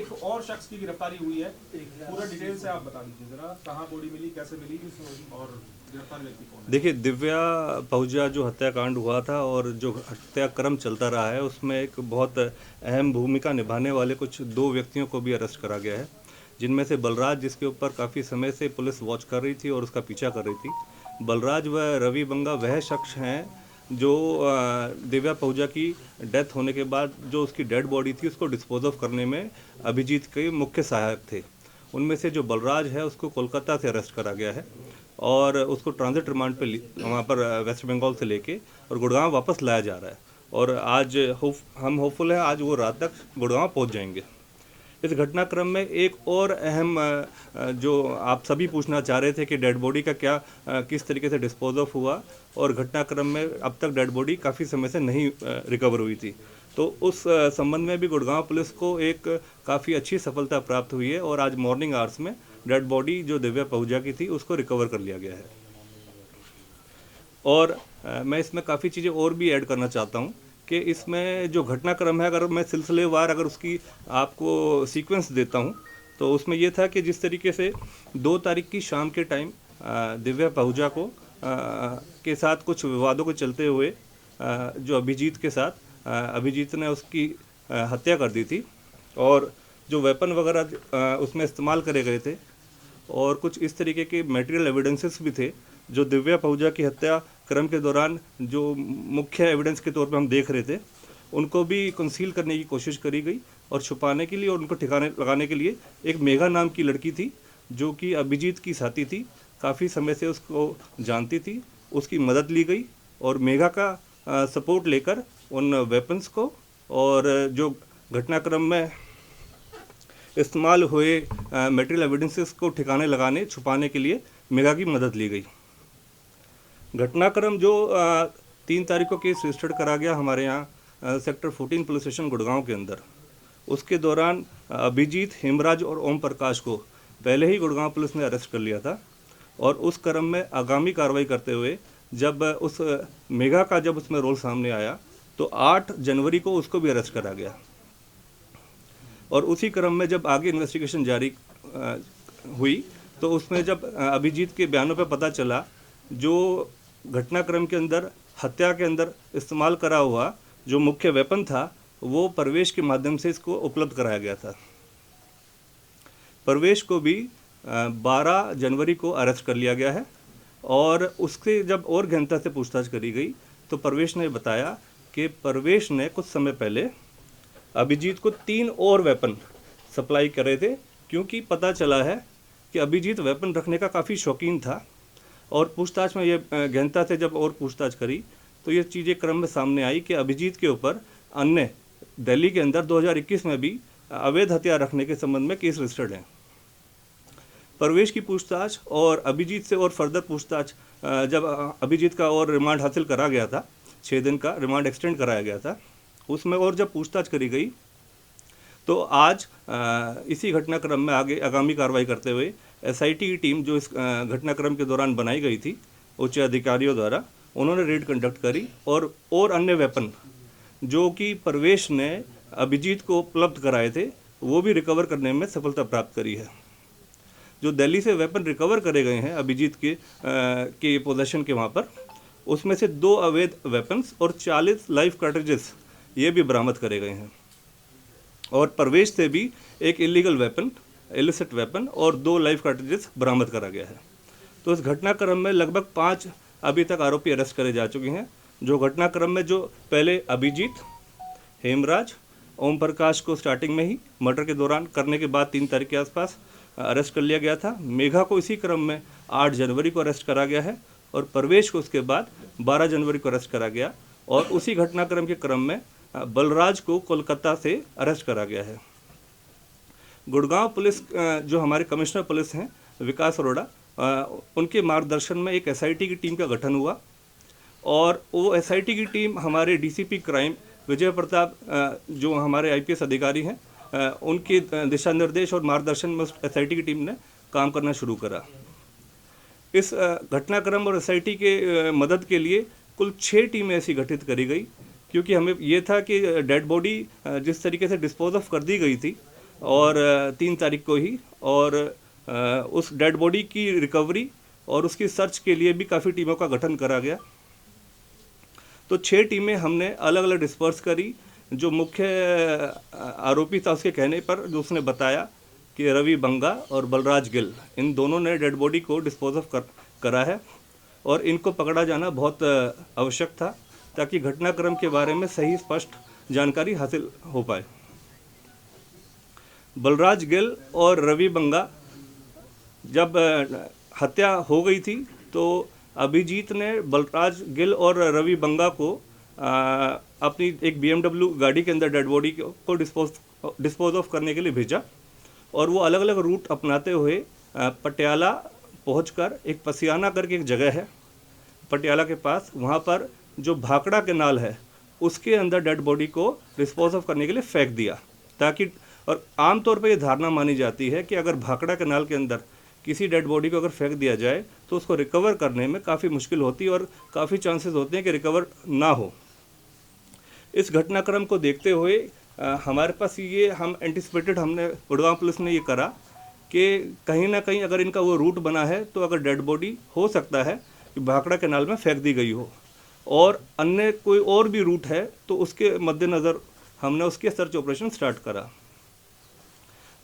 एक और शख्स की गिरफ्तारी हुई है, पूरा डिटेल से आप बता दीजिए जरा, कहाँ बॉडी मिली, कैसे मिली और गिरफ्तार व्यक्ति कौन है? देखिए, दिव्या पहुजा जो हत्याकांड हुआ था और जो हत्याक्रम चलता रहा है, उसमें एक बहुत अहम भूमिका निभाने वाले कुछ 2 व्यक्तियों को भी अरेस्ट करा गया है, जिनमें से बलराज, जिसके ऊपर काफ़ी समय से पुलिस वॉच कर रही थी और उसका पीछा कर रही थी। बलराज व रवि बंगा वह शख्स हैं जो दिव्या पहुजा की डेथ होने के बाद जो उसकी डेड बॉडी थी उसको डिस्पोज ऑफ करने में अभिजीत के मुख्य सहायक थे। उनमें से जो बलराज है उसको कोलकाता से अरेस्ट करा गया है और उसको ट्रांजिट रिमांड पे वहाँ पर वेस्ट बंगाल से लेके और गुड़गांव वापस लाया जा रहा है। और आज हम होपफुल हैं आज वो रात तक गुड़गांव पहुँच जाएंगे। इस घटनाक्रम में एक और अहम जो आप सभी पूछना चाह रहे थे कि डेड बॉडी का क्या किस तरीके से डिस्पोज ऑफ हुआ, और घटनाक्रम में अब तक डेड बॉडी काफ़ी समय से नहीं रिकवर हुई थी, तो उस संबंध में भी गुड़गांव पुलिस को एक काफ़ी अच्छी सफलता प्राप्त हुई है और आज मॉर्निंग आवर्स में डेड बॉडी जो दिव्या पहुजा की थी उसको रिकवर कर लिया गया है। और मैं इसमें काफ़ी चीज़ें और भी ऐड करना चाहता हूँ कि इसमें जो घटनाक्रम है, अगर मैं सिलसिलेवार अगर उसकी आपको सीक्वेंस देता हूँ तो उसमें ये था कि जिस तरीके से 2 तारीख की शाम के टाइम दिव्या पहुजा को के साथ कुछ विवादों के चलते हुए जो अभिजीत के साथ अभिजीत ने उसकी हत्या कर दी थी और जो वेपन वगैरह उसमें इस्तेमाल करे गए थे और कुछ इस तरीके के मटेरियल एविडेंसेस भी थे जो दिव्या पहुजा की हत्या क्रम के दौरान जो मुख्य एविडेंस के तौर पे हम देख रहे थे, उनको भी कंसील करने की कोशिश करी गई और छुपाने के लिए और उनको ठिकाने लगाने के लिए एक मेघा नाम की लड़की थी जो कि अभिजीत की साथी थी, काफ़ी समय से उसको जानती थी, उसकी मदद ली गई और मेघा का सपोर्ट लेकर उन वेपन्स को और जो घटनाक्रम में इस्तेमाल हुए मटेरियल एविडेंसेस को ठिकाने लगाने छुपाने के लिए मेघा की मदद ली गई। घटनाक्रम जो 3 तारीख को केस रजिस्टर्ड करा गया हमारे यहाँ सेक्टर 14 पुलिस स्टेशन गुड़गांव के अंदर, उसके दौरान अभिजीत, हेमराज और ओम प्रकाश को पहले ही गुड़गांव पुलिस ने अरेस्ट कर लिया था और उस क्रम में आगामी कार्रवाई करते हुए जब उस मेघा का जब उसमें रोल सामने आया तो 8 जनवरी को उसको भी अरेस्ट करा गया और उसी क्रम में जब आगे इन्वेस्टिगेशन जारी हुई तो उसमें जब अभिजीत के बयानों पर पता चला जो घटनाक्रम के अंदर हत्या के अंदर इस्तेमाल करा हुआ जो मुख्य वेपन था वो परवेश के माध्यम से इसको उपलब्ध कराया गया था। परवेश को भी 12 जनवरी को अरेस्ट कर लिया गया है और उसके जब और गहनता से पूछताछ करी गई तो परवेश ने बताया कि परवेश ने कुछ समय पहले अभिजीत को 3 और वेपन सप्लाई करे थे, क्योंकि पता चला है कि अभिजीत वेपन रखने का काफ़ी शौकीन था और पूछताछ में ये गहनता से जब और पूछताछ करी तो ये चीज़ें क्रम में सामने आई कि अभिजीत के ऊपर अन्य दिल्ली के अंदर 2021 में भी अवैध हथियार रखने के संबंध में केस रजिस्टर्ड हैं। परवेश की पूछताछ और अभिजीत से और फर्दर पूछताछ जब अभिजीत का और रिमांड हासिल करा गया था, 6 दिन का रिमांड एक्सटेंड कराया गया था, उसमें और जब पूछताछ करी गई तो आज इसी घटनाक्रम में आगे आगामी कार्रवाई करते हुए एसआईटी की टीम जो इस घटनाक्रम के दौरान बनाई गई थी उच्च अधिकारियों द्वारा, उन्होंने रेड कंडक्ट करी और अन्य वेपन जो कि परवेश ने अभिजीत को उपलब्ध कराए थे वो भी रिकवर करने में सफलता प्राप्त करी है। जो दिल्ली से वेपन रिकवर करे गए हैं अभिजीत के पोजेशन के वहाँ पर, उसमें से 2 अवैध वेपन्स और 40 लाइव कार्ट्रिजेस ये भी बरामद करे गए हैं और परवेश से भी एक इलीगल वेपन, इलिसिट वेपन और 2 लाइव कार्ट्रिजेस बरामद करा गया है। तो इस घटनाक्रम में लगभग 5 अभी तक आरोपी अरेस्ट करे जा चुके हैं। जो घटनाक्रम में जो पहले अभिजीत, हेमराज, ओम प्रकाश को स्टार्टिंग में ही मर्डर के दौरान करने के बाद 3 तारीख के आसपास अरेस्ट कर लिया गया था। मेघा को इसी क्रम में 8 जनवरी को अरेस्ट करा गया है और परवेश को उसके बाद 12 जनवरी को अरेस्ट करा गया और उसी घटनाक्रम के क्रम में बलराज को कोलकाता से अरेस्ट करा गया है। गुड़गांव पुलिस जो हमारे कमिश्नर पुलिस हैं विकास अरोड़ा, उनके मार्गदर्शन में एक एसआईटी की टीम का गठन हुआ और वो एसआईटी की टीम हमारे डीसीपी क्राइम विजय प्रताप जो हमारे आईपीएस अधिकारी हैं उनके दिशा निर्देश और मार्गदर्शन में एसआईटी की टीम ने काम करना शुरू करा। इस घटनाक्रम और एसआईटी के मदद के लिए कुल 6 टीमें ऐसी गठित करी गई, क्योंकि हमें ये था कि डेड बॉडी जिस तरीके से डिस्पोज ऑफ कर दी गई थी और 3 तारीख को ही, और उस डेड बॉडी की रिकवरी और उसकी सर्च के लिए भी काफ़ी टीमों का गठन करा गया। तो 6 टीमें हमने अलग अलग डिस्पर्स करी। जो मुख्य आरोपी था उसके कहने पर जो उसने बताया कि रवि बंगा और बलराज गिल, इन दोनों ने डेड बॉडी को डिस्पोज ऑफ करा है और इनको पकड़ा जाना बहुत आवश्यक था ताकि घटनाक्रम के बारे में सही स्पष्ट जानकारी हासिल हो पाए। बलराज गिल और रवि बंगा जब हत्या हो गई थी तो अभिजीत ने बलराज गिल और रवि बंगा को अपनी एक BMW गाड़ी के अंदर डेड बॉडी को डिस्पोज ऑफ करने के लिए भेजा और वो अलग अलग रूट अपनाते हुए पटियाला पहुंचकर एक पसियाना करके एक जगह है पटियाला के पास, वहाँ पर जो भाखड़ा कैनाल है उसके अंदर डेड बॉडी को डिस्पोज ऑफ करने के लिए फेंक दिया ताकि, और आमतौर पर यह धारणा मानी जाती है कि अगर भाखड़ा कैनाल के अंदर किसी डेड बॉडी को अगर फेंक दिया जाए तो उसको रिकवर करने में काफ़ी मुश्किल होती है और काफ़ी चांसेस होते हैं कि रिकवर ना हो। इस घटनाक्रम को देखते हुए हमारे पास ये हम एंटिसिपेटेड, हमने गुड़गांव पुलिस ने ये करा कि कहीं ना कहीं अगर इनका वो रूट बना है तो अगर डेड बॉडी हो सकता है कि भाखड़ा कैनाल में फेंक दी गई हो और अन्य कोई और भी रूट है तो उसके मद्देनज़र हमने उसके सर्च ऑपरेशन स्टार्ट करा।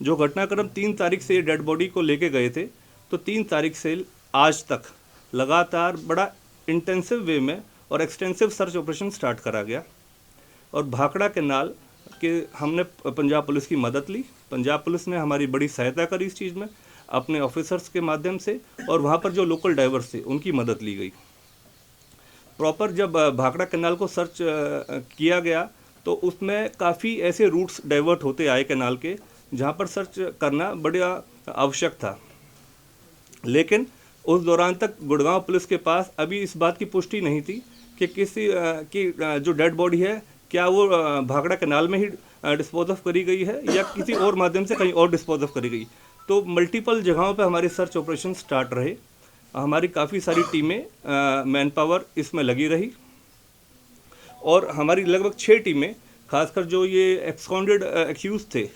जो घटनाक्रम 3 तारीख से डेड बॉडी को लेके गए थे तो 3 तारीख से आज तक लगातार बड़ा इंटेंसिव वे में और एक्सटेंसिव सर्च ऑपरेशन स्टार्ट करा गया और भाखड़ा कैनाल के हमने पंजाब पुलिस की मदद ली। पंजाब पुलिस ने हमारी बड़ी सहायता करी इस चीज़ में अपने ऑफिसर्स के माध्यम से और वहाँ पर जो लोकल डाइवर्स थे उनकी मदद ली गई। प्रॉपर जब भाखड़ा कैनाल को सर्च किया गया तो उसमें काफ़ी ऐसे रूट्स डाइवर्ट होते आए कैनाल के जहाँ पर सर्च करना बड़ा आवश्यक था, लेकिन उस दौरान तक गुड़गांव पुलिस के पास अभी इस बात की पुष्टि नहीं थी कि किसी की जो डेड बॉडी है क्या वो भाखड़ा कैनाल में ही डिस्पोज ऑफ करी गई है या किसी और माध्यम से कहीं और डिस्पोज ऑफ करी गई। तो मल्टीपल जगहों पे हमारे सर्च ऑपरेशन स्टार्ट रहे, हमारी काफ़ी सारी टीमें मैन पावर इसमें लगी रही और हमारी लगभग 6 टीमें, खासकर जो ये एक्सकाउंटेड एक्यूज थे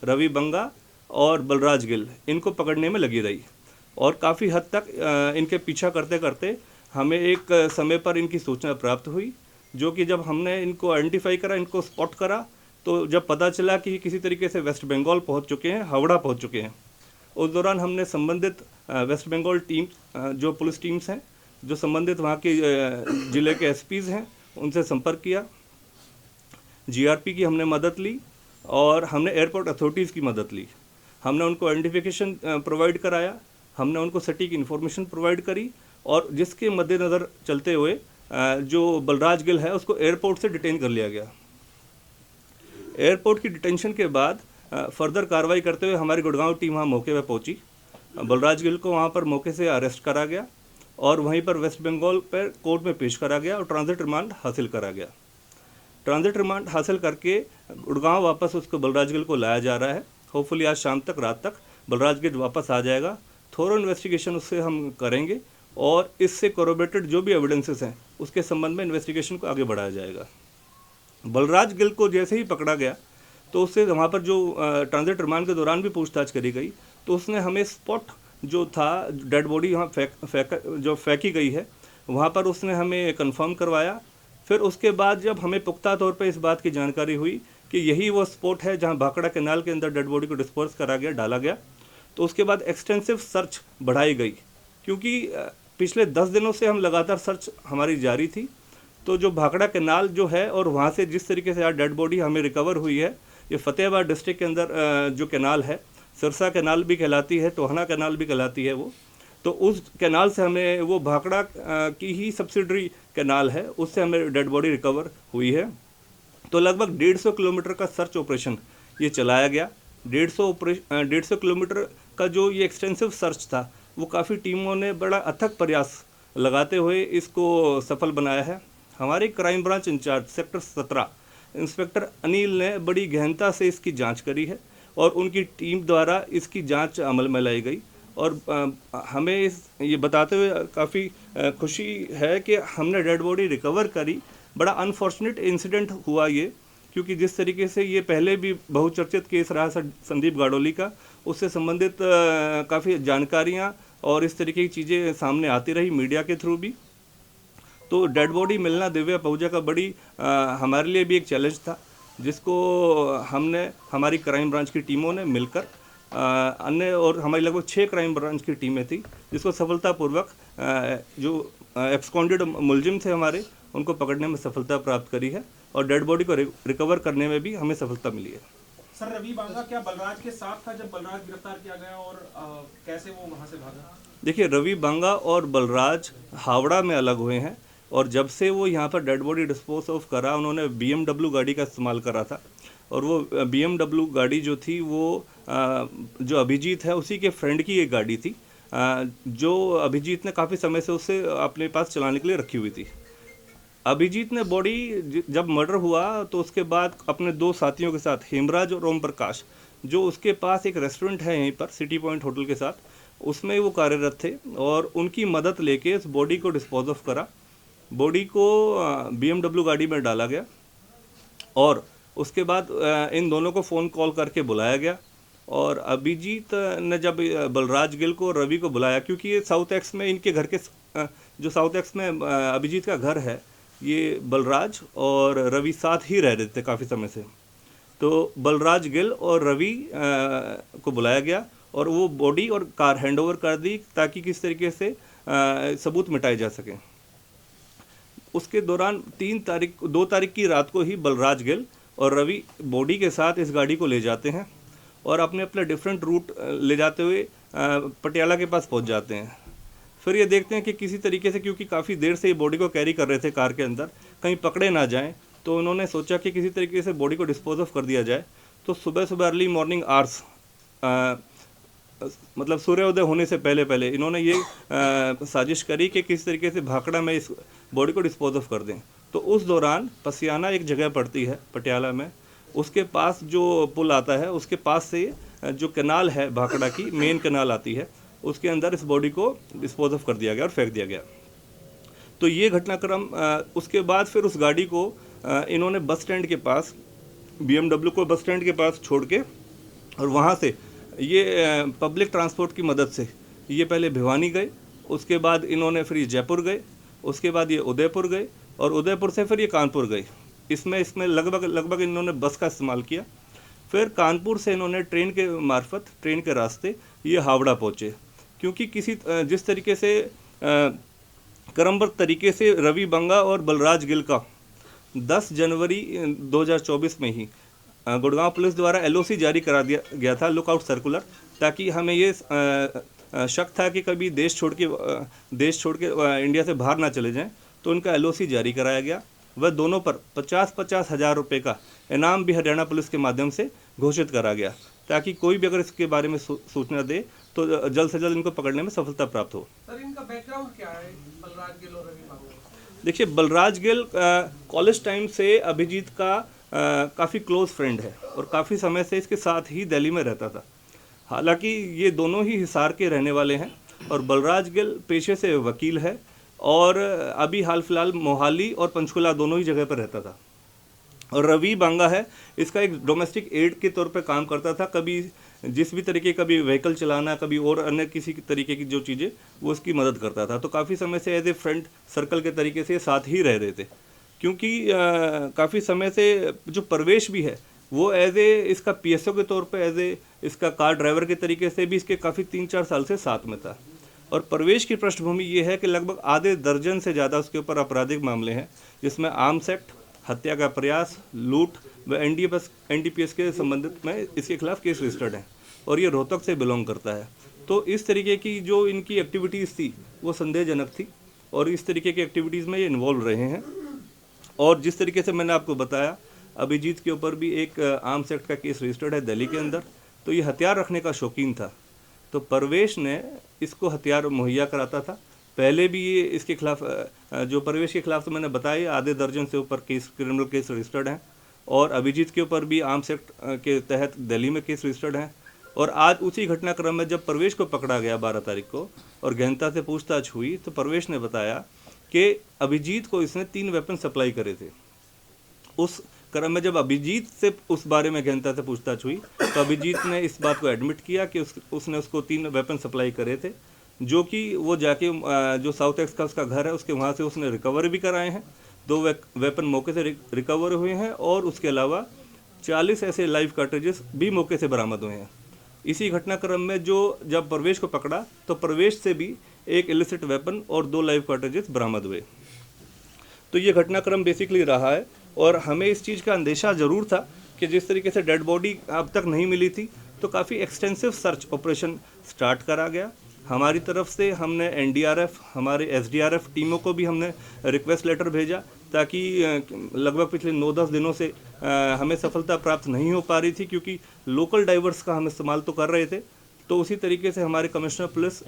रवि बंगा और बलराज गिल, इनको पकड़ने में लगी रही और काफ़ी हद तक इनके पीछा करते करते हमें एक समय पर इनकी सूचना प्राप्त हुई, जो कि जब हमने इनको आइडेंटिफाई करा, इनको स्पॉट करा, तो जब पता चला कि किसी तरीके से वेस्ट बंगाल पहुंच चुके हैं, हावड़ा पहुंच चुके हैं, उस दौरान हमने संबंधित वेस्ट बंगाल टीम, जो पुलिस टीम्स हैं, जो संबंधित वहाँ के ज़िले के SPs हैं, उनसे संपर्क किया। GRP की हमने मदद ली और हमने एयरपोर्ट अथॉरिटीज़ की मदद ली। हमने उनको आइडेंटिफिकेशन प्रोवाइड कराया, हमने उनको सटीक इन्फॉर्मेशन प्रोवाइड करी और जिसके मद्देनज़र चलते हुए जो बलराज गिल है उसको एयरपोर्ट से डिटेन कर लिया गया। एयरपोर्ट की डिटेंशन के बाद फर्दर कार्रवाई करते हुए हमारी गुड़गांव टीम वहाँ मौके पर पहुँची। बलराज गिल को वहाँ पर मौके से अरेस्ट करा गया और वहीं पर वेस्ट बंगाल पर कोर्ट में पेश करा गया और ट्रांजिट रिमांड हासिल करा गया। ट्रांजिट रिमांड हासिल करके गुड़गांव वापस उसको बलराज गिल को लाया जा रहा है। होपफुली आज शाम तक, रात तक बलराज गिल वापस आ जाएगा। थोरो इन्वेस्टिगेशन उससे हम करेंगे और इससे कोरोबरेटेड जो भी एविडेंसेस हैं उसके संबंध में इन्वेस्टिगेशन को आगे बढ़ाया जाएगा। बलराज गिल को जैसे ही पकड़ा गया तो उससे वहाँ पर जो ट्रांजिट रिमांड के दौरान भी पूछताछ करी गई तो उसने हमें स्पॉट जो था डेड बॉडी यहाँ फेंकी गई है वहाँ पर उसने हमें कंफर्म करवाया। फिर उसके बाद जब हमें पुख्ता तौर पे इस बात की जानकारी हुई कि यही वो स्पॉट है जहाँ भाखड़ा कैनाल के अंदर डेड बॉडी को डिस्पोज करा गया, डाला गया, तो उसके बाद एक्सटेंसिव सर्च बढ़ाई गई क्योंकि पिछले 10 दिनों से हम लगातार सर्च हमारी जारी थी। तो जो भाखड़ा कैनाल जो है और वहाँ से जिस तरीके से आज डेड बॉडी हमें रिकवर हुई है, ये फतेहाबाद डिस्ट्रिक्ट के अंदर जो कैनाल है, सिरसा कैनाल भी कहलाती है, टोहाना कैनाल भी कहलाती है वो, तो उस कैनाल से हमें वो भाखड़ा की ही सब्सिडरी कैनाल है, उससे हमें डेड बॉडी रिकवर हुई है। तो लगभग 150 किलोमीटर का सर्च ऑपरेशन ये चलाया गया। 150 किलोमीटर का जो ये एक्सटेंसिव सर्च था वो काफ़ी टीमों ने बड़ा अथक प्रयास लगाते हुए इसको सफल बनाया है। हमारे crime branch incharge sector 17 inspector Anil ने बड़ी गहनता से इसकी जांच करी है और उनकी टीम द्वारा इसकी जांच अमल में लाई गई और हमें ये बताते हुए काफ़ी खुशी है कि हमने डेड बॉडी रिकवर करी। बड़ा अनफॉर्चुनेट इंसिडेंट हुआ ये, क्योंकि जिस तरीके से ये पहले भी बहुचर्चित केस रहा संदीप गाडोली का, उससे संबंधित काफ़ी जानकारियाँ और इस तरीके की चीज़ें सामने आती रही मीडिया के थ्रू भी। तो डेड बॉडी मिलना दिव्या पहुजा का बड़ी हमारे लिए भी एक चैलेंज था, जिसको हमने हमारी क्राइम ब्रांच की टीमों ने मिलकर अन्य और हमारी लगभग 6 क्राइम ब्रांच की टीमें थी, जिसको सफलतापूर्वक जो एक्सकॉन्डेड मुलजिम थे हमारे, उनको पकड़ने में सफलता प्राप्त करी है और डेड बॉडी को रिकवर करने में भी हमें सफलता मिली है। सर, रवि बांगा क्या बलराज के साथ था जब बलराज गिरफ्तार किया गया, और कैसे वो वहां से भागा? देखिए, रवि बांगा और बलराज हावड़ा में अलग हुए हैं और जब से वो यहाँ पर डेड बॉडी डिस्पोज ऑफ करा, उन्होंने BMW गाड़ी का इस्तेमाल करा था और वो BMW गाड़ी जो थी वो जो अभिजीत है उसी के फ्रेंड की एक गाड़ी थी, जो अभिजीत ने काफ़ी समय से उसे अपने पास चलाने के लिए रखी हुई थी। अभिजीत ने बॉडी जब मर्डर हुआ तो उसके बाद अपने 2 साथियों के साथ, हेमराज और ओम प्रकाश, जो उसके पास एक रेस्टोरेंट है यहीं पर सिटी पॉइंट होटल के साथ, उसमें वो कार्यरत थे और उनकी मदद लेके इस बॉडी को डिस्पोज ऑफ करा। बॉडी को BMW गाड़ी में डाला गया और उसके बाद इन दोनों को फ़ोन कॉल करके बुलाया गया और अभिजीत ने जब बलराज गिल को और रवि को बुलाया, क्योंकि ये साउथ एक्स में इनके घर के जो साउथ एक्स में अभिजीत का घर है, ये बलराज और रवि साथ ही रह रहे थे काफ़ी समय से। तो बलराज गिल और रवि को बुलाया गया और वो बॉडी और कार हैंडओवर कर दी ताकि किस तरीके से सबूत मिटाए जा सकें। उसके दौरान 2 तारीख की रात को ही बलराज गिल और रवि बॉडी के साथ इस गाड़ी को ले जाते हैं और अपने अपने डिफरेंट रूट ले जाते हुए पटियाला के पास पहुंच जाते हैं। फिर ये देखते हैं कि किसी तरीके से, क्योंकि काफ़ी देर से ये बॉडी को कैरी कर रहे थे कार के अंदर, कहीं पकड़े ना जाएं, तो उन्होंने सोचा कि किसी तरीके से बॉडी को डिस्पोज ऑफ कर दिया जाए। तो सुबह अर्ली मॉर्निंग आवर्स, मतलब सूर्योदय होने से पहले इन्होंने ये साजिश करी कि किस तरीके से भाखड़ा में इस बॉडी को डिस्पोज ऑफ कर दें। तो उस दौरान पसियाना एक जगह पड़ती है पटियाला में, उसके पास जो पुल आता है उसके पास से जो कैनाल है भाखड़ा की, मेन कैनाल आती है, उसके अंदर इस बॉडी को डिस्पोज ऑफ कर दिया गया और फेंक दिया गया। तो ये घटनाक्रम, उसके बाद फिर उस गाड़ी को इन्होंने बस स्टैंड के पास, BMW को बस स्टैंड के पास छोड़ के और वहाँ से ये पब्लिक ट्रांसपोर्ट की मदद से ये पहले भिवानी गए, उसके बाद इन्होंने फिर ये जयपुर गए, उसके बाद ये उदयपुर गए और उदयपुर से फिर ये कानपुर गए। इसमें लगभग इन्होंने बस का इस्तेमाल किया। फिर कानपुर से इन्होंने ट्रेन के मार्फत, ट्रेन के रास्ते ये हावड़ा पहुँचे, क्योंकि जिस तरीके से क्रमबद्ध तरीके से रवि बांगा और बलराज गिल का 10 जनवरी 2024 में ही गुड़गांव पुलिस द्वारा LOC जारी करा दिया गया था, लुकआउट सर्कुलर, ताकि हमें ये शक था कि कभी देश छोड़ के इंडिया से बाहर ना चले जाएं, तो उनका LOC जारी कराया गया। वह दोनों पर 50-50 हज़ार रुपये का इनाम भी हरियाणा पुलिस के माध्यम से घोषित करा गया, ताकि कोई भी अगर इसके बारे में सूचना दे तो जल्द से जल्द इनको पकड़ने में सफलता प्राप्त हो। सर, इनका बैकग्राउंड क्या है, बलराज गिल और रवि बांगा? देखिए, बलराज गिल कॉलेज टाइम से अभिजीत का काफ़ी क्लोज फ्रेंड है और काफ़ी समय से इसके साथ ही दिल्ली में रहता था। हालांकि ये दोनों ही हिसार के रहने वाले हैं और बलराज गिल पेशे से वकील है और अभी हाल फिलहाल मोहाली और पंचकुला दोनों ही जगह पर रहता था। और रवि बांगा है, इसका एक डोमेस्टिक एड के तौर पे काम करता था, कभी जिस भी तरीके, कभी व्हीकल चलाना, कभी और अन्य किसी तरीके की जो चीज़ें, वो उसकी मदद करता था। तो काफ़ी समय से एज ए फ्रेंड सर्कल के तरीके से साथ ही रह रहे थे, क्योंकि काफ़ी समय से जो परवेश भी है वो एज ए इसका PSO के तौर पे, एज ए इसका कार ड्राइवर के तरीके से भी इसके काफ़ी 3-4 साल से साथ में था। और परवेश की पृष्ठभूमि ये है कि लगभग आधे दर्जन से ज़्यादा उसके ऊपर आपराधिक मामले हैं, जिसमें आर्म्स एक्ट, हत्या का प्रयास, लूट व NDPS के संबंधित में इसके खिलाफ केस रजिस्टर्ड हैं और ये रोहतक से बिलोंग करता है। तो इस तरीके की जो इनकी एक्टिविटीज़ थी वो संदेहजनक थी और इस तरीके की एक्टिविटीज़ में ये इन्वॉल्व रहे हैं। और जिस तरीके से मैंने आपको बताया, अभिजीत के ऊपर भी एक आर्म्स एक्ट का केस रजिस्टर्ड है दिल्ली के अंदर। तो ये हथियार रखने का शौकीन था, तो परवेश ने इसको हथियार मुहैया कराता था। पहले भी ये इसके खिलाफ, जो परवेश के खिलाफ तो मैंने बताया, आधे दर्जन से ऊपर क्रिमिनल केस रजिस्टर्ड हैं और अभिजीत के ऊपर भी आर्म्स एक्ट के तहत दिल्ली में केस रजिस्टर्ड हैं। और आज उसी घटनाक्रम में जब परवेश को पकड़ा गया 12 तारीख को और गहनता से पूछताछ हुई, तो परवेश ने बताया कि अभिजीत को इसने 3 वेपन सप्लाई करे थे। उस क्रम में जब अभिजीत से उस बारे में गहनता से पूछताछ हुई तो अभिजीत ने इस बात को एडमिट किया कि उसने उसको 3 वेपन सप्लाई करे थे, जो कि वो जाके जो साउथ एक्स का उसका घर है उसके वहाँ से उसने रिकवर भी कराए हैं। 2 वेपन मौके से रिकवर हुए हैं और उसके अलावा 40 ऐसे लाइव कार्ट्रिजेस भी मौके से बरामद हुए हैं। इसी घटनाक्रम में जब परवेश को पकड़ा तो परवेश से भी एक इलिसिट वेपन और 2 लाइव कार्ट्रिजेस बरामद हुए। तो ये घटनाक्रम बेसिकली रहा है और हमें इस चीज़ का अंदेशा ज़रूर था कि जिस तरीके से डेड बॉडी अब तक नहीं मिली थी तो काफ़ी एक्सटेंसिव सर्च ऑपरेशन स्टार्ट करा गया। हमारी तरफ से हमने एनडीआरएफ, हमारे एसडीआरएफ टीमों को भी हमने रिक्वेस्ट लेटर भेजा ताकि लगभग पिछले 9-10 दिनों से हमें सफलता प्राप्त नहीं हो पा रही थी, क्योंकि लोकल डाइवर्स का हम इस्तेमाल तो कर रहे थे। तो उसी तरीके से हमारे कमिश्नर पुलिस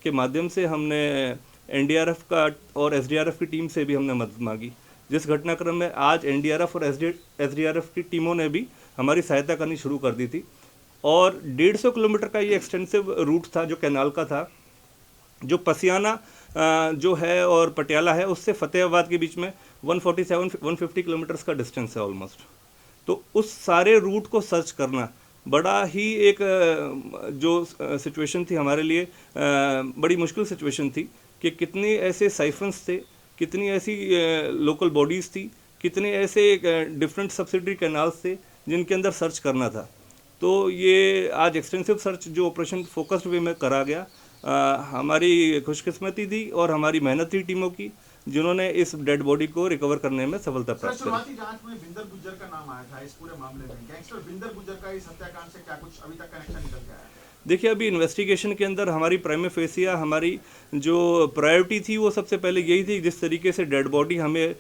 के माध्यम से हमने एनडीआरएफ का और एसडीआरएफ की टीम से भी हमने मदद मांगी, जिस घटनाक्रम में आज एनडीआरएफ और एसडीआरएफ की टीमों ने भी हमारी सहायता करनी शुरू कर दी थी। और 150 किलोमीटर का ये एक्सटेंसिव रूट था जो कैनाल का था, जो पसियाना जो है और पटियाला है उससे फतेहाबाद के बीच में 150 किलोमीटर्स का डिस्टेंस है ऑलमोस्ट। तो उस सारे रूट को सर्च करना बड़ा ही एक जो सिचुएशन थी हमारे लिए बड़ी मुश्किल सिचुएशन थी कि कितने ऐसे साइफन्स थे, कितनी ऐसी लोकल बॉडीज़ थी, कितने ऐसे डिफरेंट सब्सिडरी कैनाल्स थे जिनके अंदर सर्च करना था। तो ये आज एक्सटेंसिव सर्च जो ऑपरेशन फोकस्ड वे में करा गया, हमारी खुशकिस्मती थी और हमारी मेहनत थी टीमों की, जिन्होंने इस डेड बॉडी को रिकवर करने में सफलता प्राप्त की। शुरुआती जांच में बिंदर गुज्जर का नाम आया था इस पूरे मामले में। गैंगस्टर बिंदर गुज्जर का इस हत्याकांड से क्या कुछ अभी तक कनेक्शन निकल के आया है? देखिए, अभी इन्वेस्टिगेशन के अंदर हमारी प्राइमा फेसिया हमारी जो प्रायोरिटी थी वो सबसे पहले यही थी, जिस तरीके से डेड बॉडी हमें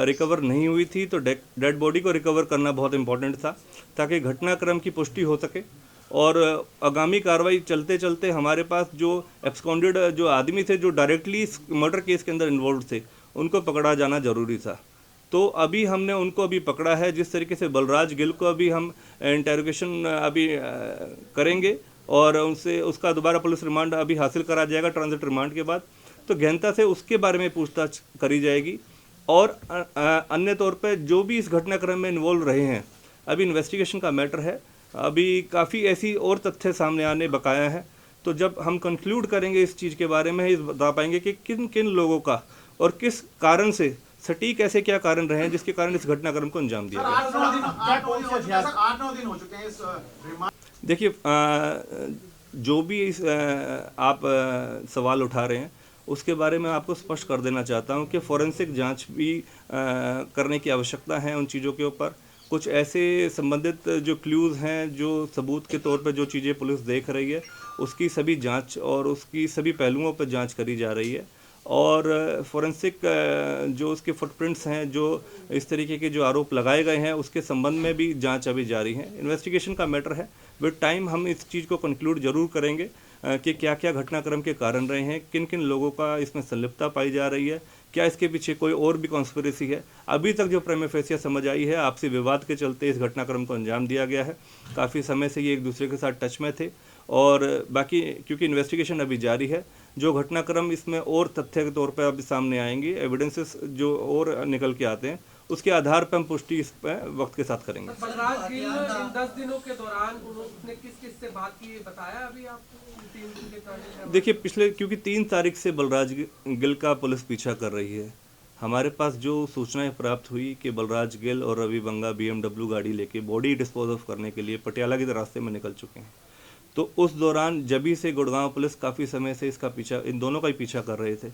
रिकवर नहीं हुई थी तो डेड बॉडी को रिकवर करना बहुत इंपॉर्टेंट था ताकि घटनाक्रम की पुष्टि हो सके। और आगामी कार्रवाई चलते चलते हमारे पास जो एब्सकॉन्डेड जो आदमी थे जो डायरेक्टली इस मर्डर केस के अंदर इन्वॉल्व थे उनको पकड़ा जाना ज़रूरी था। तो अभी हमने उनको अभी पकड़ा है। जिस तरीके से बलराज गिल को अभी हम इंटेरोगेशन अभी करेंगे और उनसे उसका दोबारा पुलिस रिमांड अभी हासिल करा जाएगा ट्रांजिट रिमांड के बाद, तो गहनता से उसके बारे में पूछताछ करी जाएगी। और अन्य तौर पर जो भी इस घटनाक्रम में इन्वॉल्व रहे हैं, अभी इन्वेस्टिगेशन का मैटर है, अभी काफ़ी ऐसी और तथ्य सामने आने बकाया है। तो जब हम कंक्लूड करेंगे इस चीज़ के बारे में, इस बता पाएंगे कि किन किन लोगों का और किस कारण से सटीक ऐसे क्या कारण रहे हैं जिसके कारण इस घटनाक्रम को अंजाम दिया गया। 8-9 दिन हो चुके हैं इस रिमांड। देखिए, जो भी इस आप सवाल उठा रहे हैं उसके बारे में आपको स्पष्ट कर देना चाहता हूं कि फॉरेंसिक जांच भी करने की आवश्यकता है उन चीज़ों के ऊपर। कुछ ऐसे संबंधित जो क्लूज़ हैं, जो सबूत के तौर पर जो चीज़ें पुलिस देख रही है, उसकी सभी जांच और उसकी सभी पहलुओं पर जांच करी जा रही है। और फॉरेंसिक जो उसके फुटप्रिंट्स हैं, जो इस तरीके के जो आरोप लगाए गए हैं, उसके संबंध में भी जांच अभी जारी है। इन्वेस्टिगेशन का मैटर है, विद टाइम हम इस चीज़ को कंक्लूड जरूर करेंगे कि क्या क्या घटनाक्रम के कारण रहे हैं, किन किन लोगों का इसमें संलिप्तता पाई जा रही है, क्या इसके पीछे कोई और भी कॉन्स्पिरेसी है। अभी तक जो प्राइमा फेसिया समझ आई है, आपसी विवाद के चलते इस घटनाक्रम को अंजाम दिया गया है। काफ़ी समय से ये एक दूसरे के साथ टच में थे और बाकी क्योंकि इन्वेस्टिगेशन अभी जारी है, जो घटनाक्रम इसमें और तथ्य के तौर पर अभी सामने आएंगे, एविडेंसेस जो और निकल के आते हैं, उसके आधार पर हम पुष्टि इस पर वक्त के साथ करेंगे। बलराज गिल इन 10 दिनों के दौरान उन्होंने किस से बात की बताया अभी आपको? 3 दिन के दौरान देखिए, क्योंकि 3 तारीख से बलराज गिल का पुलिस पीछा कर रही है, हमारे पास जो सूचनाएं प्राप्त हुई कि बलराज गिल और रवि बंगा BMW गाड़ी लेके बॉडी डिस्पोज ऑफ करने के लिए पटियाला के रास्ते में निकल चुके हैं। तो उस दौरान जभी से गुड़गांव पुलिस काफ़ी समय से इसका पीछा, इन दोनों का ही पीछा कर रहे थे।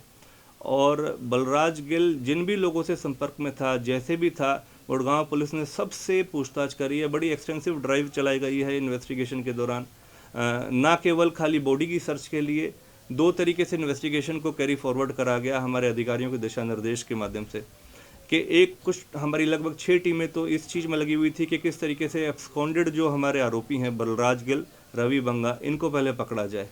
और बलराज गिल जिन भी लोगों से संपर्क में था, जैसे भी था, गुड़गांव पुलिस ने सबसे पूछताछ करी है। बड़ी एक्सटेंसिव ड्राइव चलाई गई है इन्वेस्टिगेशन के दौरान, ना केवल खाली बॉडी की सर्च के लिए, 2 तरीके से इन्वेस्टिगेशन को कैरी फॉरवर्ड करा गया हमारे अधिकारियों के दिशा निर्देश के माध्यम से कि एक कुछ हमारी लगभग 6 टीमें तो इस चीज़ में लगी हुई थी कि किस तरीके से एब्सकॉन्डेड जो हमारे आरोपी हैं बलराज गिल, रवि बंगा, इनको पहले पकड़ा जाए।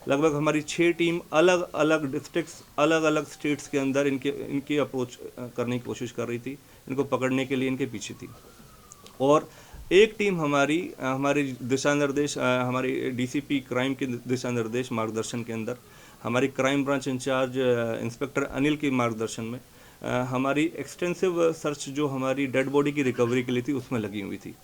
लगभग हमारी 6 टीम अलग अलग डिस्ट्रिक्ट्स, अलग अलग स्टेट्स के अंदर इनकी अप्रोच करने की कोशिश कर रही थी, इनको पकड़ने के लिए इनके पीछे थी। और एक टीम हमारी दिशा निर्देश, हमारी DCP क्राइम के दिशा निर्देश मार्गदर्शन के अंदर, हमारी crime branch incharge inspector Anil के मार्गदर्शन में हमारी एक्सटेंसिव सर्च जो हमारी डेड बॉडी की रिकवरी के लिए थी उसमें लगी हुई थी।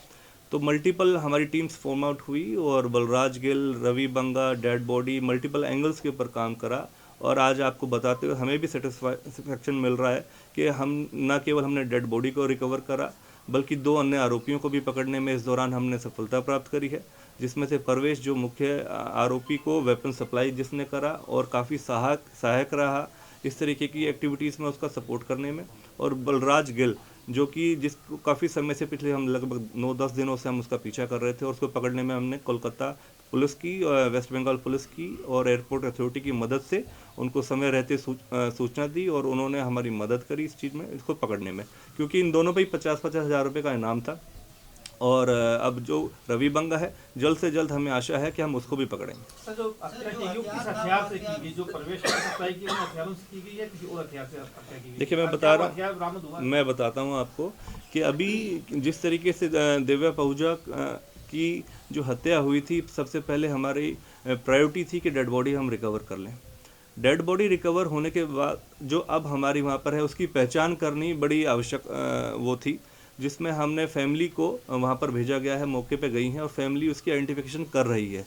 तो मल्टीपल हमारी टीम्स फॉर्म आउट हुई और बलराज गिल, रवि बंगा, डेड बॉडी मल्टीपल एंगल्स के ऊपर काम करा। और आज आपको बताते हुए हमें भी सेटिस्फैक्शन मिल रहा है कि हम न केवल हमने डेड बॉडी को रिकवर करा बल्कि 2 अन्य आरोपियों को भी पकड़ने में इस दौरान हमने सफलता प्राप्त करी है, जिसमें से परवेश जो मुख्य आरोपी को वेपन सप्लाई जिसने करा और काफ़ी सहायक रहा इस तरीके की एक्टिविटीज़ में उसका सपोर्ट करने में, और बलराज गिल जो कि जिसको काफ़ी समय से पिछले हम लगभग 9-10 दिनों से हम उसका पीछा कर रहे थे और उसको पकड़ने में हमने कोलकाता पुलिस की, वेस्ट बंगाल पुलिस की और एयरपोर्ट अथॉरिटी की मदद से उनको समय रहते सूचना दी और उन्होंने हमारी मदद करी इस चीज़ में, इसको पकड़ने में, क्योंकि इन दोनों पे ही 50-50 हज़ार रुपये का इनाम था। और अब जो रवि बंगा है जल्द से जल्द हमें आशा है कि हम उसको भी पकड़ेंगे। सर, जो हत्या की गई किस हथियार से की गई? जो परवेश ने सप्लाई की उन हथियारों से की गई है किसी और हथियार से हत्या की गई? देखिए मैं बता रहा हथियार बरामद हुआ? मैं बताता हूँ आपको कि अभी जिस तरीके से दिव्या पहुजा की जो हत्या हुई थी, सबसे पहले हमारी प्रायोरिटी थी कि डेड बॉडी हम रिकवर कर लें। डेड बॉडी रिकवर होने के बाद जो अब हमारी वहाँ पर है उसकी पहचान करनी बड़ी आवश्यक वो थी, जिसमें हमने फैमिली को वहाँ पर भेजा गया है, मौके पे गई हैं और फैमिली उसकी आइडेंटिफिकेशन कर रही है,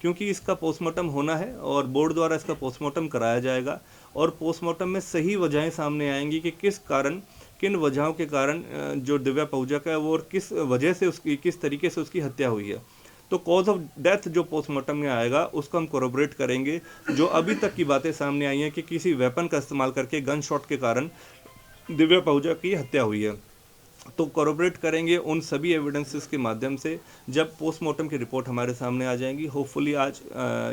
क्योंकि इसका पोस्टमार्टम होना है और बोर्ड द्वारा इसका पोस्टमार्टम कराया जाएगा और पोस्टमार्टम में सही वजहें सामने आएंगी कि किस कारण, किन वजहों के कारण जो दिव्या पहुजा का है वो और किस वजह से उसकी, किस तरीके से उसकी हत्या हुई है। तो कॉज ऑफ डेथ जो पोस्टमार्टम में आएगा उसको हम कोरोबरेट करेंगे। जो अभी तक की बातें सामने आई हैं कि किसी वेपन का इस्तेमाल करके गन शॉट के कारण दिव्या पहुजा की हत्या हुई है, तो कोरोबरेट करेंगे उन सभी एविडेंसेस के माध्यम से। जब पोस्टमार्टम की रिपोर्ट हमारे सामने आ जाएंगी, होपफुली आज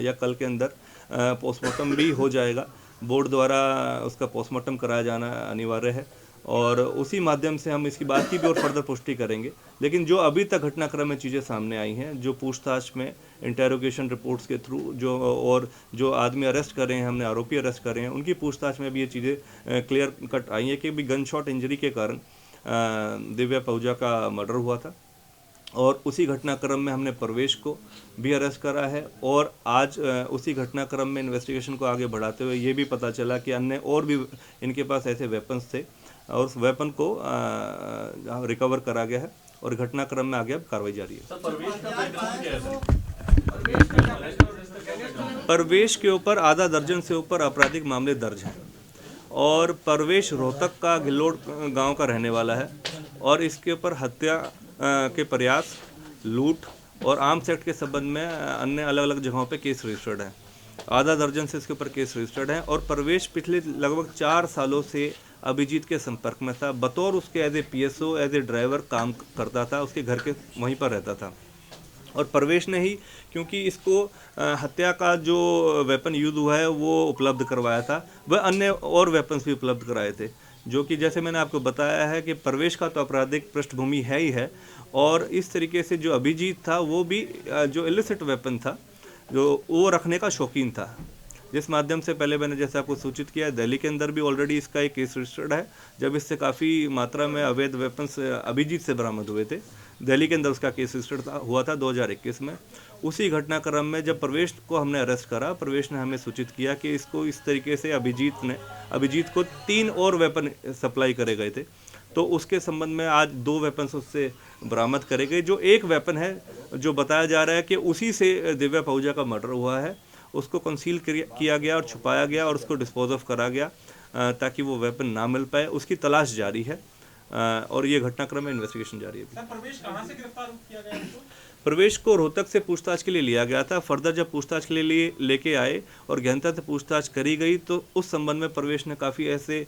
या कल के अंदर पोस्टमार्टम भी हो जाएगा, बोर्ड द्वारा उसका पोस्टमार्टम कराया जाना अनिवार्य है और उसी माध्यम से हम इसकी बात की भी और फर्दर पुष्टि करेंगे। लेकिन जो अभी तक घटनाक्रम में चीज़ें सामने आई हैं, जो पूछताछ में इंटेरोगेशन रिपोर्ट्स के थ्रू जो और जो आदमी अरेस्ट कर रहे हैं, हमने आरोपी अरेस्ट कर रहे हैं, उनकी पूछताछ में भी ये चीज़ें क्लियर कट आई हैं कि भी गन शॉट इंजरी के कारण दिव्या पहुजा का मर्डर हुआ था। और उसी घटनाक्रम में हमने परवेश को भी अरेस्ट करा है और आज उसी घटनाक्रम में इन्वेस्टिगेशन को आगे बढ़ाते हुए ये भी पता चला कि अन्य और भी इनके पास ऐसे वेपन्स थे और उस वेपन को रिकवर करा गया है और घटनाक्रम में आगे अब कार्रवाई जारी है। परवेश के ऊपर आधा दर्जन से ऊपर आपराधिक मामले दर्ज हैं और परवेश रोहतक का गिल्लोड गांव का रहने वाला है और इसके ऊपर हत्या के प्रयास, लूट और आर्म्स एक्ट के संबंध में अन्य अलग अलग जगहों पे केस रजिस्टर्ड है। आधा दर्जन से इसके ऊपर केस रजिस्टर्ड है और परवेश पिछले लगभग 4 सालों से अभिजीत के संपर्क में था। बतौर उसके as a PSO, as a driver काम करता था, उसके घर के वहीं पर रहता था और परवेश ने ही, क्योंकि इसको हत्या का जो वेपन यूज हुआ है वो उपलब्ध करवाया था, वह अन्य और वेपन्स भी उपलब्ध कराए थे, जो कि जैसे मैंने आपको बताया है कि परवेश का तो आपराधिक पृष्ठभूमि है ही है और इस तरीके से जो अभिजीत था वो भी जो इलिसिट वेपन था जो वो रखने का शौकीन था, जिस माध्यम से पहले मैंने जैसे आपको सूचित किया है दिल्ली के अंदर भी ऑलरेडी इसका एक केस रजिस्टर्ड है, जब इससे काफ़ी मात्रा में अवैध वेपन्स अभिजीत से बरामद हुए थे। दिल्ली के अंदर उसका केस रजिस्टर्ड हुआ था 2021 में। उसी घटनाक्रम में जब परवेश को हमने अरेस्ट करा, परवेश ने हमें सूचित किया कि इसको इस तरीके से अभिजीत को 3 और वेपन सप्लाई करे गए थे, तो उसके संबंध में आज 2 वेपन्स उससे बरामद करे गए। जो एक वेपन है जो बताया जा रहा है कि उसी से दिव्या पहुजा का मर्डर हुआ है, उसको कंसील किया गया और छुपाया गया और उसको डिस्पोज ऑफ करा गया ताकि वो वेपन ना मिल पाए। उसकी तलाश जारी है और ये घटनाक्रम में इन्वेस्टिगेशन जारी है। सर, परवेश कहाँ से गिरफ्तार किया गया है? परवेश को रोहतक से पूछताछ के लिए लिया गया था। फर्दर जब पूछताछ के लिए लेके आए और गहनता से पूछताछ करी गई तो उस संबंध में परवेश ने काफ़ी ऐसे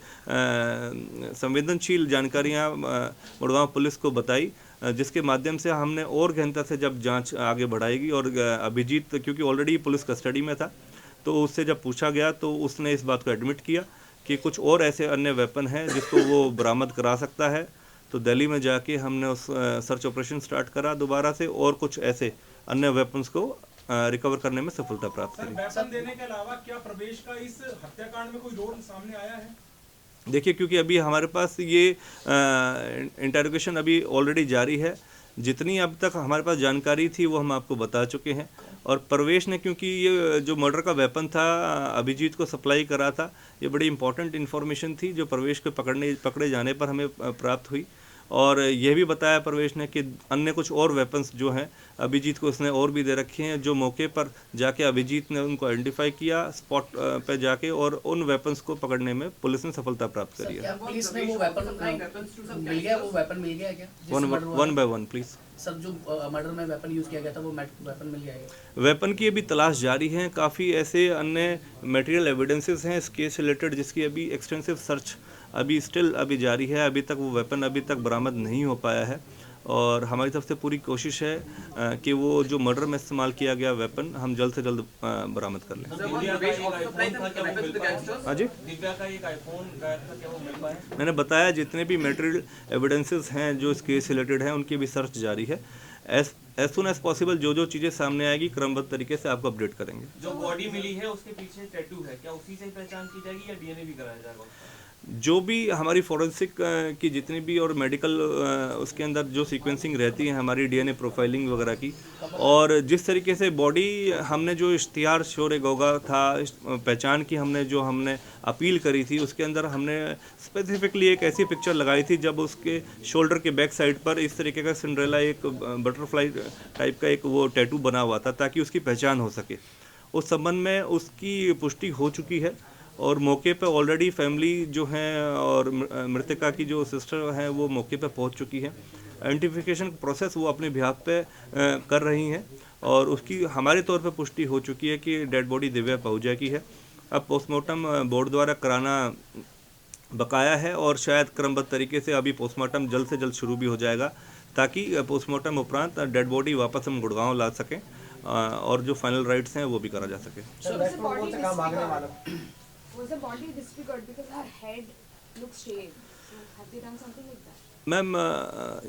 संवेदनशील जानकारियां मुड़गांव पुलिस को बताई, जिसके माध्यम से हमने और गहनता से जब जांच आगे बढ़ाएगी और अभिजीत क्योंकि ऑलरेडी पुलिस कस्टडी में था तो उससे जब पूछा गया तो उसने इस बात को एडमिट किया कि कुछ और ऐसे अन्य वेपन हैं जिसको वो बरामद करा सकता है। तो दिल्ली में जाके हमने उस सर्च ऑपरेशन स्टार्ट करा दोबारा से और कुछ ऐसे अन्य वेपन्स को रिकवर करने में सफलता प्राप्त करी। वेपन देने के अलावा क्या प्रवेश का इस हत्याकांड में कोई रोल सामने आया है? देखिए, क्योंकि अभी हमारे पास ये इंटेरोगेशन अभी ऑलरेडी जारी है, जितनी अब तक हमारे पास जानकारी थी वो हम आपको बता चुके हैं और परवेश ने, क्योंकि ये जो मर्डर का वेपन था अभिजीत को सप्लाई करा था, ये बड़ी इंपॉर्टेंट इन्फॉर्मेशन थी जो परवेश को पकड़े जाने पर हमें प्राप्त हुई। और यह भी बताया परवेश ने कि अन्य कुछ और वेपन्स जो हैं अभिजीत को उसने और भी दे रखे हैं, जो मौके पर जाके अभिजीत ने उनको आइडेंटिफाई किया स्पॉट पे जाके, और उन वेपन्स को पकड़ने में पुलिस ने सफलता प्राप्त करी है। क्या पुलिस ने वो वेपन मिल गया, वो वेपन मिल गया क्या? One by one please sir, जो मर्डर में वेपन यूज किया गया था वो वेपन मिल गया है? वेपन की अभी तलाश जारी है। काफ़ी ऐसे अन्य मटेरियल एविडेंसेस हैं इस केस से रिलेटेड जिसकी अभी एक्सटेंसिव सर्च अभी जारी है। अभी तक वो वेपन अभी तक बरामद नहीं हो पाया है, और हमारी तरफ से पूरी कोशिश है कि वो जो मर्डर में इस्तेमाल किया गया वेपन हम जल्द से जल्द बरामद कर लें। हाँ जी, दिव्या का एक आईफोन गायब था, क्या वो मिल पाया? मैंने बताया जितने भी मटेरियल एविडेंसेस हैं जो इस केस से रिलेटेड हैं उनकी भी सर्च जारी है। एज सुन एज पॉसिबल जो चीज़ें सामने आएगी क्रमबद्ध तरीके से आपको अपडेट करेंगे। जो बॉडी मिली है उसके पीछे टैटू है, क्या उसी से पहचान की जाएगी या डीएनए भी कराया जाएगा? जो भी हमारी फोरेंसिक की जितनी भी और मेडिकल उसके अंदर जो सीक्वेंसिंग रहती है हमारी डीएनए प्रोफाइलिंग वगैरह की, और जिस तरीके से बॉडी हमने जो इश्तिहार शोरे गोगा था पहचान की हमने अपील करी थी, उसके अंदर हमने स्पेसिफिकली एक ऐसी पिक्चर लगाई थी जब उसके शोल्डर के बैक साइड पर इस तरीके का सिंड्रेला एक बटरफ्लाई टाइप का एक वो टैटू बना हुआ था ताकि उसकी पहचान हो सके। उस संबंध में उसकी पुष्टि हो चुकी है और मौके पे ऑलरेडी फैमिली जो है और मृतका की जो सिस्टर हैं वो मौके पे पहुंच चुकी है। आइडेंटिफिकेशन प्रोसेस वो अपने बिहाफ पे कर रही हैं और उसकी हमारे तौर पे पुष्टि हो चुकी है कि डेड बॉडी दिव्या पहुंचा की है। अब पोस्टमार्टम बोर्ड द्वारा कराना बकाया है और शायद क्रमबद्ध तरीके से अभी पोस्टमार्टम जल्द से जल्द शुरू भी हो जाएगा ताकि पोस्टमार्टम उपरांत डेड बॉडी वापस हम गुड़गांव ला सकें और जो फाइनल राइट्स हैं वो भी करा जा सके। Was the body disfigured because her head looks shaved? So have they done something like that? Ma'am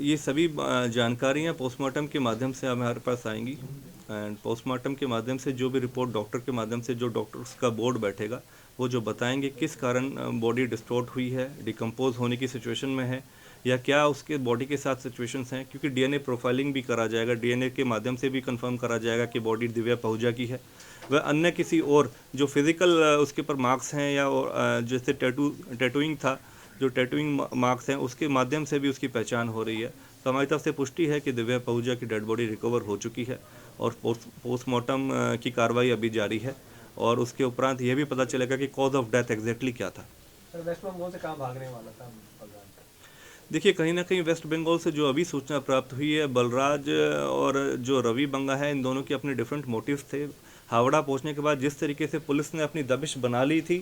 ये सभी जानकारियाँ पोस्टमार्टम के माध्यम से हमारे पास आएंगी एंड पोस्टमार्टम के माध्यम से जो भी रिपोर्ट डॉक्टर के माध्यम से जो डॉक्टर्स का बोर्ड बैठेगा वो जो बताएंगे किस कारण बॉडी डिस्टॉर्ट हुई है, डिकम्पोज होने की सिचुएशन में है या क्या उसके बॉडी के साथ सिचुएशंस हैं, क्योंकि डीएनए प्रोफाइलिंग भी करा जाएगा, डीएनए के माध्यम से भी कंफर्म करा जाएगा कि बॉडी दिव्या पहुंचा की है वह अन्य किसी और जो फिज़िकल उसके ऊपर मार्क्स हैं या जैसे टैटूइंग था जो टैटूइंग मार्क्स हैं उसके माध्यम से भी उसकी पहचान हो रही है। तो हमारी तरफ से पुष्टि है कि दिव्या पहुजा की डेड बॉडी रिकवर हो चुकी है और पोस्टमार्टम की कार्रवाई अभी जारी है और उसके उपरांत ये भी पता चलेगा कि कॉज ऑफ डेथ एग्जैक्टली क्या था। वेस्ट बंगाल से कहाँ भागने वाला था? देखिए कहीं ना कहीं वेस्ट बंगाल से जो अभी सूचना प्राप्त हुई है बलराज और जो रवि बंगा है इन दोनों के अपने डिफरेंट मोटिव्स थे। हावड़ा पहुंचने के बाद जिस तरीके से पुलिस ने अपनी दबिश बना ली थी,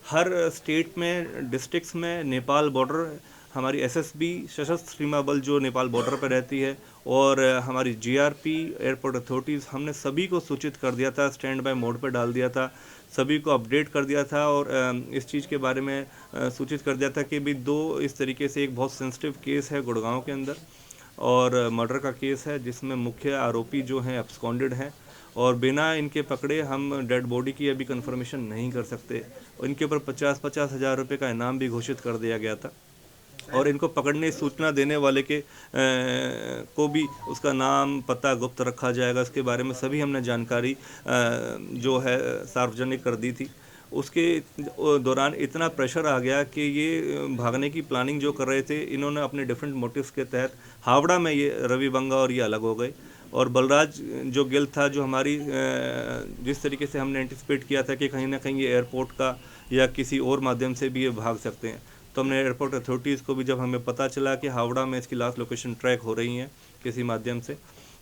हर स्टेट में डिस्ट्रिक्ट्स में नेपाल बॉर्डर हमारी एसएसबी सशस्त्र सीमा बल जो नेपाल बॉर्डर पर रहती है और हमारी जीआरपी एयरपोर्ट अथॉरिटीज़ हमने सभी को सूचित कर दिया था, स्टैंड बाय मोड पर डाल दिया था, सभी को अपडेट कर दिया था और इस चीज़ के बारे में सूचित कर दिया था कि भी दो इस तरीके से एक बहुत सेंसिटिव केस है गुड़गांव के अंदर और मर्डर का केस है जिसमें मुख्य आरोपी जो हैं एब्सकॉन्डेड हैं और बिना इनके पकड़े हम डेड बॉडी की अभी कंफर्मेशन नहीं कर सकते। इनके ऊपर 50-50 हज़ार रुपये का इनाम भी घोषित कर दिया गया था और इनको पकड़ने सूचना देने वाले के को भी उसका नाम पता गुप्त रखा जाएगा। इसके बारे में सभी हमने जानकारी जो है सार्वजनिक कर दी थी। उसके दौरान इतना प्रेशर आ गया कि ये भागने की प्लानिंग जो कर रहे थे इन्होंने अपने डिफरेंट मोटिव्स के तहत हावड़ा में ये रवि बंगा और ये अलग हो गए और बलराज जो गिल था जो हमारी जिस तरीके से हमने एंटिसिपेट किया था कि कहीं ना कहीं ये एयरपोर्ट का या किसी और माध्यम से भी ये भाग सकते हैं, तो हमने एयरपोर्ट अथॉरिटीज़ को भी जब हमें पता चला कि हावड़ा में इसकी लास्ट लोकेशन ट्रैक हो रही हैं किसी माध्यम से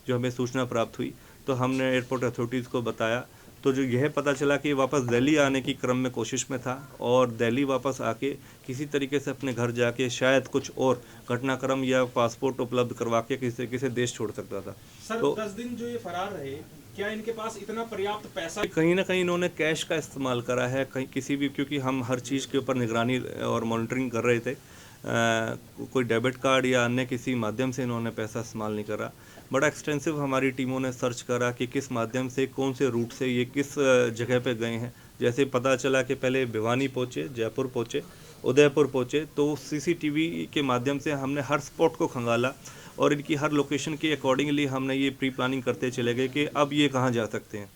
जो हमें सूचना प्राप्त हुई तो हमने एयरपोर्ट अथॉरिटीज़ को बताया। तो जो यह पता चला कि वापस दिल्ली आने की क्रम में कोशिश में था और दिल्ली वापस आके किसी तरीके से अपने घर जाके शायद कुछ और घटनाक्रम या पासपोर्ट उपलब्ध करवा के किसी तरीके से देश छोड़ सकता था। सर तो 10 दिन जो ये फरार रहे, क्या इनके पास इतना पर्याप्त पैसा? कहीं ना कहीं इन्होंने कैश का इस्तेमाल करा है कहीं किसी भी, क्योंकि हम हर चीज़ के ऊपर निगरानी और मॉनिटरिंग कर रहे थे। कोई डेबिट कार्ड या अन्य किसी माध्यम से इन्होंने पैसा इस्तेमाल नहीं करा। बड़ा एक्सटेंसिव हमारी टीमों ने सर्च करा कि किस माध्यम से कौन से रूट से ये किस जगह पे गए हैं। जैसे पता चला कि पहले भिवानी पहुँचे, जयपुर पहुँचे, उदयपुर पहुँचे, तो सीसीटीवी के माध्यम से हमने हर स्पॉट को खंगाला और इनकी हर लोकेशन के अकॉर्डिंगली हमने ये प्री प्लानिंग करते चले गए कि अब ये कहाँ जा सकते हैं।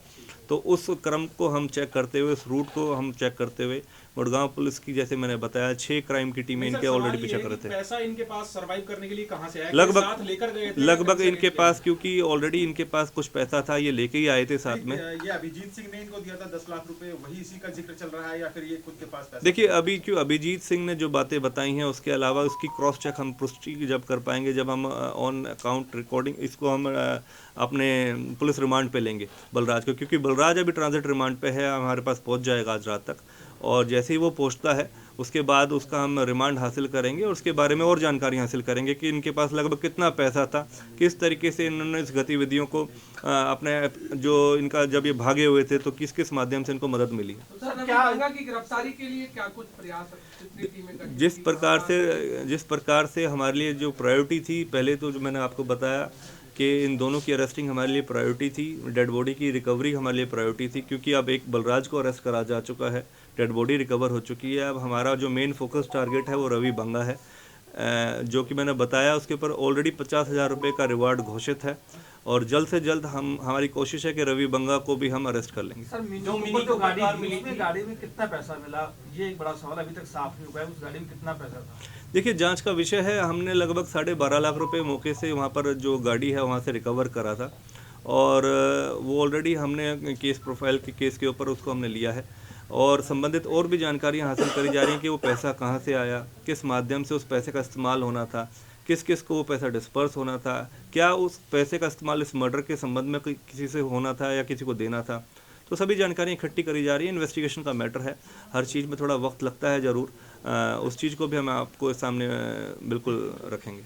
तो उस क्रम को हम चेक करते हुए, उस रूट को हम चेक करते हुए गुड़गांव पुलिस की, जैसे मैंने बताया, 6 क्राइम की टीमें इनके ऑलरेडी पीछा कर रहे थे। पैसा इनके पास सरवाइव करने के लिए कहाँ से आया? लगभग लेकर गए थे? लगभग इनके पास, क्योंकि ऑलरेडी इनके पास कुछ पैसा था, ये लेके ही आए थे साथ में। ये अभिजीत सिंह ने इनको दिया था 10 लाख रुपए, वही इसी का जिक्र चल रहा है या फिर ये खुद के पास पैसा? देखिए, अभी क्यों अभिजीत सिंह ने जो बातें बताई हैं उसके अलावा उसकी क्रॉस चेक हम पुष्टि जब कर पाएंगे, जब हम ऑन अकाउंट रिकॉर्डिंग इसको हम अपने पुलिस रिमांड पे लेंगे बलराज को, क्योंकि बलराज अभी ट्रांजिट रिमांड पे है, हमारे पास पहुंच जाएगा आज रात तक, और जैसे ही वो पहुंचता है उसके बाद उसका हम रिमांड हासिल करेंगे और उसके बारे में और जानकारी हासिल करेंगे कि इनके पास लगभग कितना पैसा था, किस तरीके से इन्होंने इस गतिविधियों को अपने जो इनका जब ये भागे हुए थे तो किस किस माध्यम से इनको मदद मिली। तो सर, रवि की गिरफ्तारी के लिए क्या कुछ प्रयास, कितनी टीमें गठित की? जिस प्रकार से हमारे लिए जो प्रायोरिटी थी, पहले तो जो मैंने आपको बताया कि इन दोनों की अरेस्टिंग हमारे लिए प्रायोरिटी थी, डेड बॉडी की रिकवरी हमारे लिए प्रायोरिटी थी, क्योंकि अब एक बलराज को अरेस्ट करा जा चुका है, डेड बॉडी रिकवर हो चुकी है। अब हमारा जो मेन फोकस टारगेट है वो रवि बंगा है, जो कि मैंने बताया उसके ऊपर ऑलरेडी 50,000 रुपये का रिवार्ड घोषित है, और जल्द से जल्द हमारी कोशिश है कि रवि बंगा को भी हम अरेस्ट कर लेंगे। सर, जो मिनी को गाड़ी मिली, उसमें गाड़ी में कितना पैसा मिला, ये एक बड़ा सवाल अभी तक साफ नहीं हुआ है। उस गाड़ी में कितना पैसा था? देखिए, जांच का विषय है। हमने लगभग 12.5 लाख रुपए मौके से वहाँ पर जो गाड़ी है वहाँ से रिकवर करा था, और वो ऑलरेडी हमने केस प्रोफाइल के केस के ऊपर उसको हमने लिया है, और संबंधित और भी जानकारियाँ हासिल करी जा रही हैं कि वो पैसा कहाँ से आया, किस माध्यम से उस पैसे का इस्तेमाल होना था, किस किस को वो पैसा डिस्पर्स होना था, क्या उस पैसे का इस्तेमाल इस मर्डर के संबंध में किसी से होना था या किसी को देना था। तो सभी जानकारियाँ इकट्ठी करी जा रही है। इन्वेस्टिगेशन का मैटर है, हर चीज़ में थोड़ा वक्त लगता है ज़रूर, उस चीज़ को भी हम आपको सामने बिल्कुल रखेंगे।